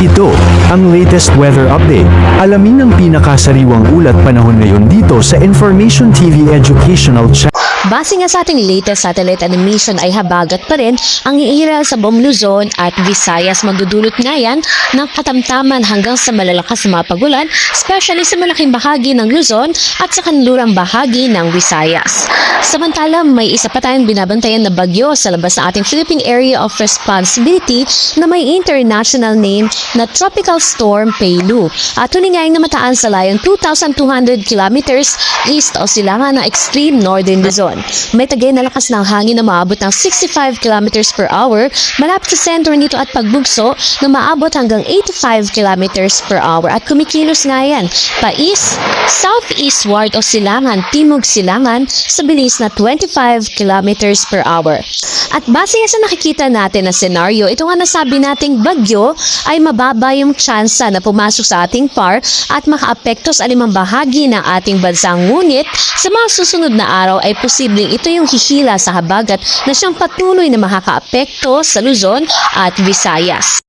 Ito ang latest weather update. Alamin ang pinakasariwang ulat panahon ngayon dito sa Information TV Educational Channel. Base nga sa ating latest satellite animation ay habagat pa rin ang iiral sa buong Luzon at Visayas. Magdudulot nga yan ng katamtaman hanggang sa malalakas na mga pagulan, especially sa malaking bahagi ng Luzon at sa kanlurang bahagi ng Visayas. Samantala, may isa pa tayong binabantayan na bagyo sa labas ng ating Philippine Area of Responsibility na may international name na Tropical Storm Peilu. At tuningay na mataan sa layong 2,200 kilometers east o silangan ng extreme northern Luzon. May tagay na lakas ng hangin na maabot ng 65 kilometers per hour malapit sa sentro nito at pagbugso na maabot hanggang 85 kilometers per hour. At kumikilos nga yan pa-east, southeastward o silangan, timog silangan sa bilis na 25 kilometers per hour. At base sa nakikita natin na senaryo, ito nga nasabi nating bagyo ay mababa yung tsansa na pumasok sa ating PAR at makaapekto sa alimang bahagi ng ating bansa. Ngunit sa mga susunod na araw ay posibleng ito yung hihila sa habagat na siyang patuloy na makakaapekto sa Luzon at Visayas.